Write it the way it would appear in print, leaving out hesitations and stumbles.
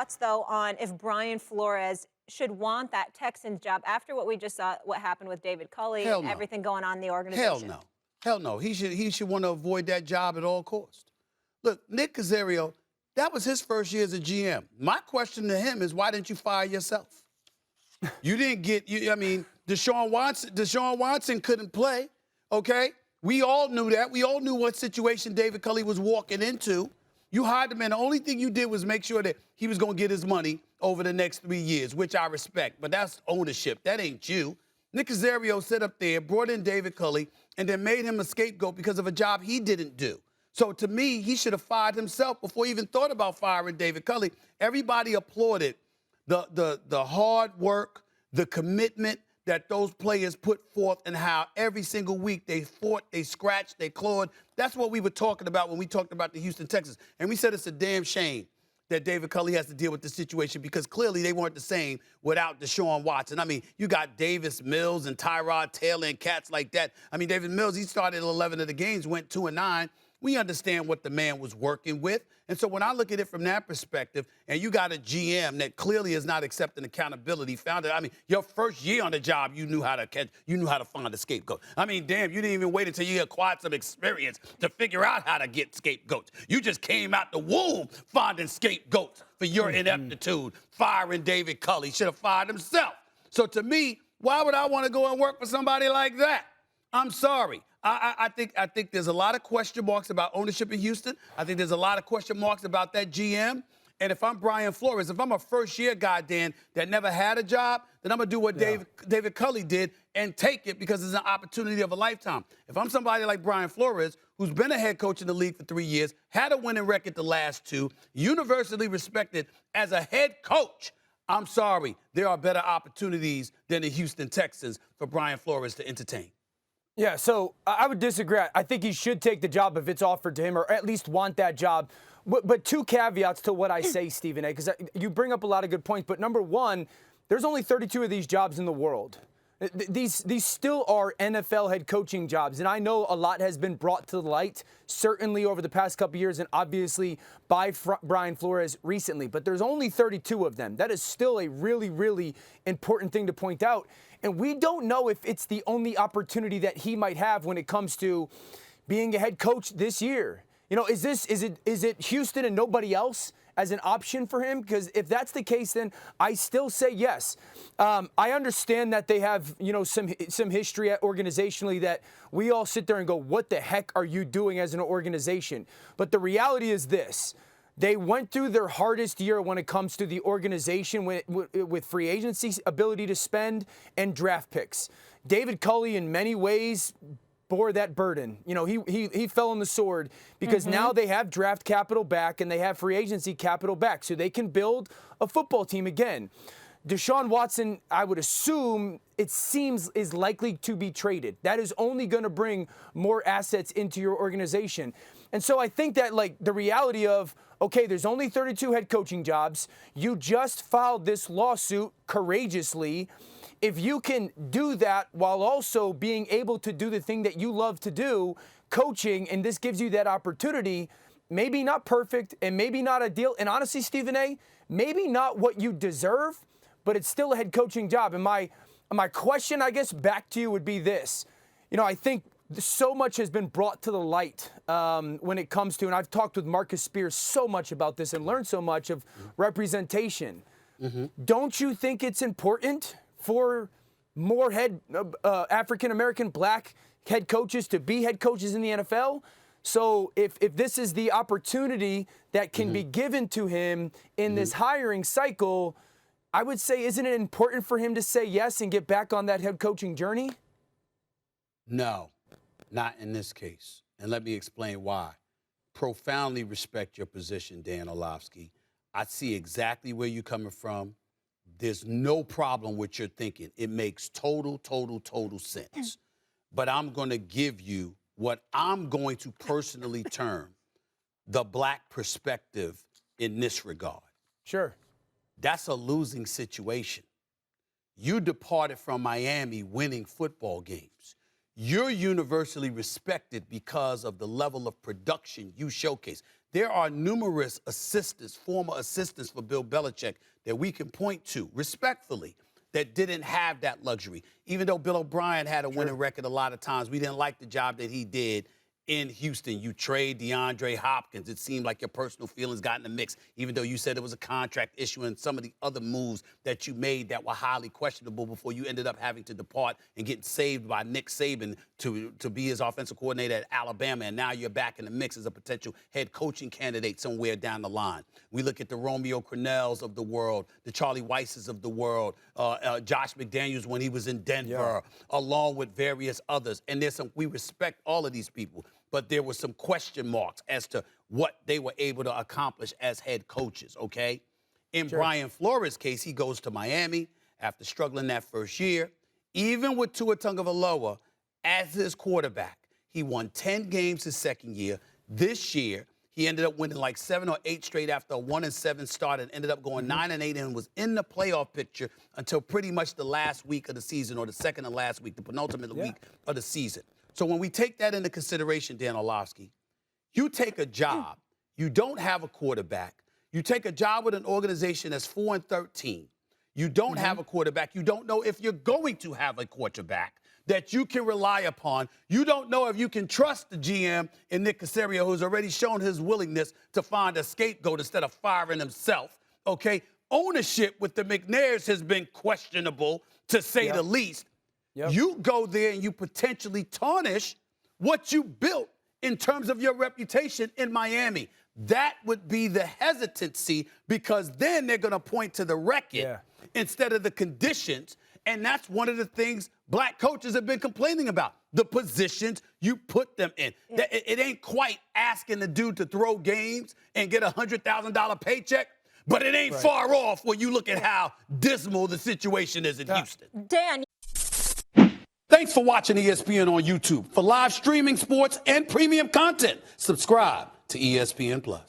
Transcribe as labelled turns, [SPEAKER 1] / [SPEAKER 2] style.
[SPEAKER 1] thoughts, though, on if Brian Flores should want that Texans job after what we just saw, what happened with David Culley
[SPEAKER 2] Hell
[SPEAKER 1] and
[SPEAKER 2] no.
[SPEAKER 1] everything going on in the organization?
[SPEAKER 2] Hell no. Hell no. He should want to avoid that job at all costs. Look, Nick Caserio, that was his first year as a GM. My question to him is, why didn't you fire yourself? You didn't get, Deshaun Watson couldn't play, okay? We all knew that. We all knew what situation David Culley was walking into. You hired the man. The only thing you did was make sure that he was going to get his money over the next 3 years, which I respect. But that's ownership. That ain't you. Nick Caserio sat up there, brought in David Culley, and then made him a scapegoat because of a job he didn't do. So to me, he should have fired himself before he even thought about firing David Culley. Everybody applauded the hard work, the commitment that those players put forth, and how every single week they fought, they scratched, they clawed. That's what we were talking about when we talked about the Houston Texans. And we said it's a damn shame that David Culley has to deal with this situation, because clearly they weren't the same without Deshaun Watson. I mean, you got Davis Mills and Tyrod Taylor and cats like that. I mean, David Mills, he started 11 of the games, went 2-9. We understand what the man was working with. And so when I look at it from that perspective, and you got a GM that clearly is not accepting accountability, your first year on the job, you knew how to find a scapegoat. I mean, damn, you didn't even wait until you acquired some experience to figure out how to get scapegoats. You just came out the womb finding scapegoats for your ineptitude, firing David Culley. Should have fired himself. So to me, why would I want to go and work for somebody like that? I'm sorry. I think there's a lot of question marks about ownership in Houston. I think there's a lot of question marks about that GM. And if I'm Brian Flores, if I'm a first-year guy, Dan, that never had a job, then I'm going to do what David Culley did and take it, because it's an opportunity of a lifetime. If I'm somebody like Brian Flores, who's been a head coach in the league for 3 years, had a winning record the last 2, universally respected as a head coach, I'm sorry, there are better opportunities than the Houston Texans for Brian Flores to entertain.
[SPEAKER 3] Yeah, so I would disagree. I think he should take the job if it's offered to him, or at least want that job. But 2 caveats to what I say, Stephen A., because you bring up a lot of good points. But number one, there's only 32 of these jobs in the world. These still are NFL head coaching jobs. And I know a lot has been brought to light, certainly over the past couple of years, and obviously by Brian Flores recently. But there's only 32 of them. That is still a really, really important thing to point out. And we don't know if it's the only opportunity that he might have when it comes to being a head coach this year. You know, is it Houston and nobody else as an option for him? Because if that's the case, then I still say yes. I understand that they have, some history organizationally that we all sit there and go, what the heck are you doing as an organization? But the reality is this. They went through their hardest year when it comes to the organization with free agency ability to spend and draft picks. David Culley, in many ways, bore that burden. He fell on the sword because now they have draft capital back and they have free agency capital back, so they can build a football team again. Deshaun Watson, I would assume, it seems, is likely to be traded. That is only going to bring more assets into your organization. And so I think that, the reality of, okay, there's only 32 head coaching jobs. You just filed this lawsuit courageously. If you can do that while also being able to do the thing that you love to do, coaching, and this gives you that opportunity, maybe not perfect and maybe not ideal. And honestly, Stephen A., maybe not what you deserve, but it's still a head coaching job. And my question, I guess, back to you would be this. I think so much has been brought to the light when it comes to, and I've talked with Marcus Spears so much about this and learned so much of representation. Don't you think it's important for more African-American black head coaches to be head coaches in the NFL? So if this is the opportunity that can be given to him in this hiring cycle, I would say, isn't it important for him to say yes and get back on that head coaching journey?
[SPEAKER 2] No, not in this case. And let me explain why. Profoundly respect your position, Dan Orlovsky. I see exactly where you're coming from. There's no problem with your thinking. It makes total sense. But I'm going to give you what I'm going to personally term the black perspective in this regard.
[SPEAKER 3] Sure.
[SPEAKER 2] That's a losing situation. You departed from Miami winning football games. You're universally respected because of the level of production you showcase. There are numerous assistants, former assistants for Bill Belichick that we can point to, respectfully, that didn't have that luxury. Even though Bill O'Brien had a winning record a lot of times, we didn't like the job that he did in Houston. You trade DeAndre Hopkins. It seemed like your personal feelings got in the mix, even though you said it was a contract issue and some of the other moves that you made that were highly questionable before you ended up having to depart and getting saved by Nick Saban to be his offensive coordinator at Alabama. And now you're back in the mix as a potential head coaching candidate somewhere down the line. We look at the Romeo Crennels of the world, the Charlie Weisses of the world, Josh McDaniels when he was in Denver, along with various others. And we respect all of these people. But there were some question marks as to what they were able to accomplish as head coaches, okay? In Brian Flores' case, he goes to Miami after struggling that first year. Even with Tua Tagovailoa as his quarterback, he won 10 games his second year. This year, he ended up winning like 7 or 8 straight after a 1-7 start and ended up going 9-8 and was in the playoff picture until pretty much the last week of the season, or the second to last week, the penultimate week of the season. So when we take that into consideration, Dan Orlovsky, you take a job, you don't have a quarterback, you take a job with an organization that's 4-13, you don't have a quarterback, you don't know if you're going to have a quarterback that you can rely upon. You don't know if you can trust the GM in Nick Caserio, who's already shown his willingness to find a scapegoat instead of firing himself, okay? Ownership with the McNairs has been questionable, to say the least. You go there and you potentially tarnish what you built in terms of your reputation in Miami. That would be the hesitancy, because then they're going to point to the record instead of the conditions. And that's one of the things black coaches have been complaining about, the positions you put them in. It ain't quite asking the dude to throw games and get a $100,000 paycheck, but it ain't far off when you look at how dismal the situation is in Houston.
[SPEAKER 1] Dan.
[SPEAKER 2] Thanks for watching ESPN on YouTube. For live streaming, sports, and premium content, subscribe to ESPN+.